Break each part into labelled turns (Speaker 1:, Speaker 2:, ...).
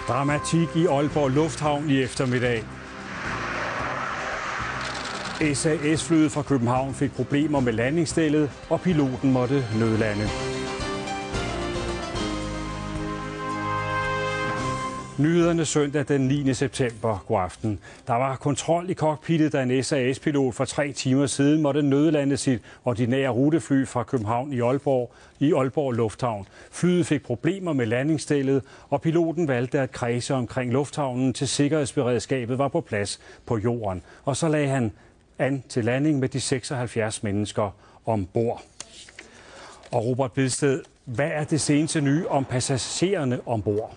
Speaker 1: Dramatik i Aalborg Lufthavn i eftermiddag. SAS-flyet fra København fik problemer med landingsstellet, og piloten måtte nødlande. Nyhederne søndag den 9. september. God aften. Der var kontrol i cockpittet, da en SAS-pilot for 3 timer siden måtte nødlande sit ordinære rutefly fra København i Aalborg Lufthavn. Flyet fik problemer med landingsstellet, og piloten valgte at kredse omkring lufthavnen, til sikkerhedsberedskabet var på plads på jorden. Og så lagde han an til landing med de 76 mennesker ombord. Og Robert Bedsted, hvad er det seneste nye om passagererne ombord?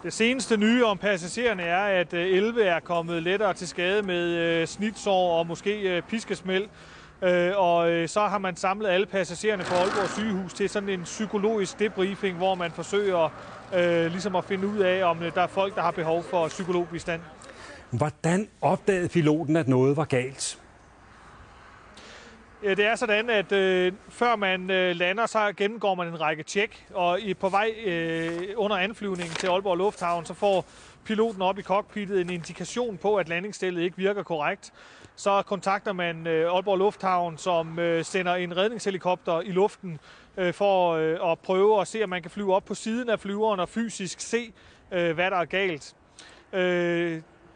Speaker 2: Det seneste nye om passagererne er, at 11 er kommet lettere til skade med snitsår og måske piskesmæld. Og så har man samlet alle passagererne på Aalborg Sygehus til sådan en psykologisk debriefing, hvor man forsøger ligesom at finde ud af, om der er folk, der har behov for psykologbistand.
Speaker 1: Hvordan opdagede piloten, at noget var galt?
Speaker 2: Det er sådan, at før man lander, så gennemgår man en række tjek, og på vej under anflyvningen til Aalborg Lufthavn, så får piloten op i cockpittet en indikation på, at landingsstellet ikke virker korrekt. Så kontakter man Aalborg Lufthavn, som sender en redningshelikopter i luften for at prøve at se, om man kan flyve op på siden af flyveren og fysisk se, hvad der er galt.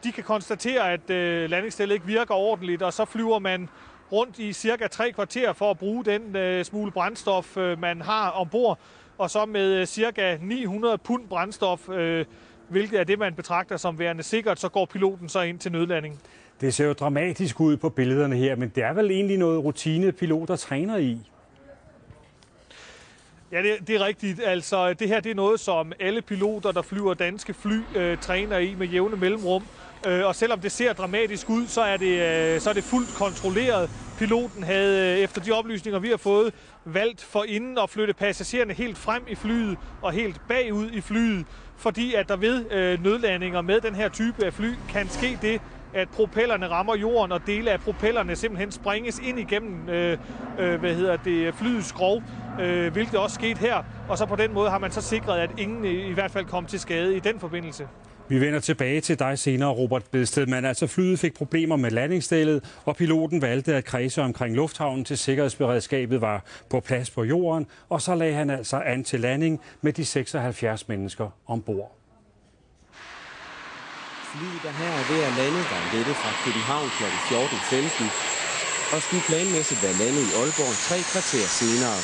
Speaker 2: De kan konstatere, at landingsstellet ikke virker ordentligt, og så flyver man rundt i cirka 3 kvarter for at bruge den smule brændstof, man har ombord, og så med cirka 900 pund brændstof, hvilket er det, man betragter som værende sikkert, så går piloten så ind til nødlanding.
Speaker 1: Det ser jo dramatisk ud på billederne her, men det er vel egentlig noget rutine, piloter træner i?
Speaker 2: Ja, det er rigtigt. Altså, det her det er noget, som alle piloter, der flyver danske fly, træner i med jævne mellemrum. Og selvom det ser dramatisk ud, så er det fuldt kontrolleret. Piloten havde, efter de oplysninger, vi har fået, valgt forinden at flytte passagererne helt frem i flyet og helt bagud i flyet, fordi at der ved nødlandinger med den her type af fly kan ske det, at propellerne rammer jorden, og dele af propellerne simpelthen sprænges ind igennem flyets skrog, hvilket også skete her. Og så på den måde har man så sikret, at ingen i hvert fald kom til skade i den forbindelse.
Speaker 1: Vi vender tilbage til dig senere, Robert Bedsted. Men altså flyet fik problemer med landingsstellet, og piloten valgte at kredse omkring lufthavnen, til sikkerhedsberedskabet var på plads på jorden. Og så lagde han altså an til landing med de 76 mennesker ombord.
Speaker 3: Flyet, der her er ved at lande, var lettet fra København kl. 14.15 og skulle planmæssigt være landet i Aalborg 3 kvarter senere.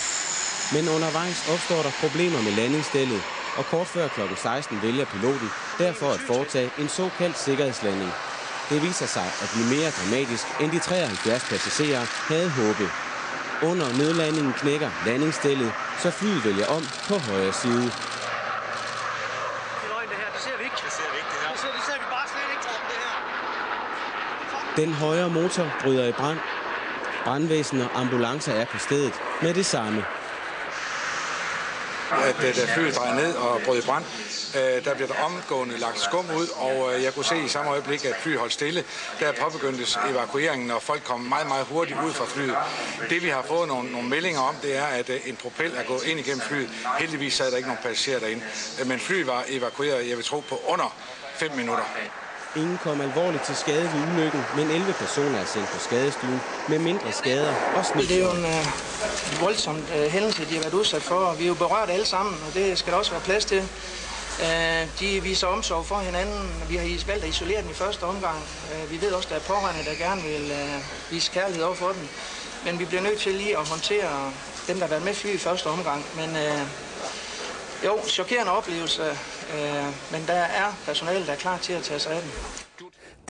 Speaker 3: Men undervejs opstår der problemer med landingsstellet, og kort før kl. 16 vælger piloten derfor at foretage en såkaldt sikkerhedslanding. Det viser sig at blive mere dramatisk, end de 73 passagerer havde håbet. Under nødlandingen knækker landingsstellet, så flyet vælger om på højre side. Den højre motor bryder i brand. Brandvæsen og ambulancer er på stedet med det samme.
Speaker 4: Da flyet drejer ned og brød i brand, der bliver der omgående lagt skum ud, og jeg kunne se i samme øjeblik, at flyet holdt stille. Der påbegyndtes evakueringen, og folk kom meget, meget hurtigt ud fra flyet. Det vi har fået nogle meldinger om, det er, at en propel er gået ind igennem flyet. Heldigvis sad der ikke nogen passagerer derinde, men flyet var evakueret, jeg vil tro, på under 5 minutter.
Speaker 3: Ingen kom alvorligt til skade ved ulykken, men 11 personer er sendt på skadestuen med mindre skader og snit.
Speaker 5: Det er jo en voldsom hændelse, de har været udsat for, og vi er jo berørt alle sammen, og det skal der også være plads til. De viser omsorg for hinanden. Vi har valgt at isolere dem i første omgang. Vi ved også, at der er pårørende, der gerne vil vise kærlighed over for dem. Men vi bliver nødt til lige at håndtere dem, der har været med fly i første omgang. Men chokerende oplevelse, men der er personale, der er klar til at tage sig af dem.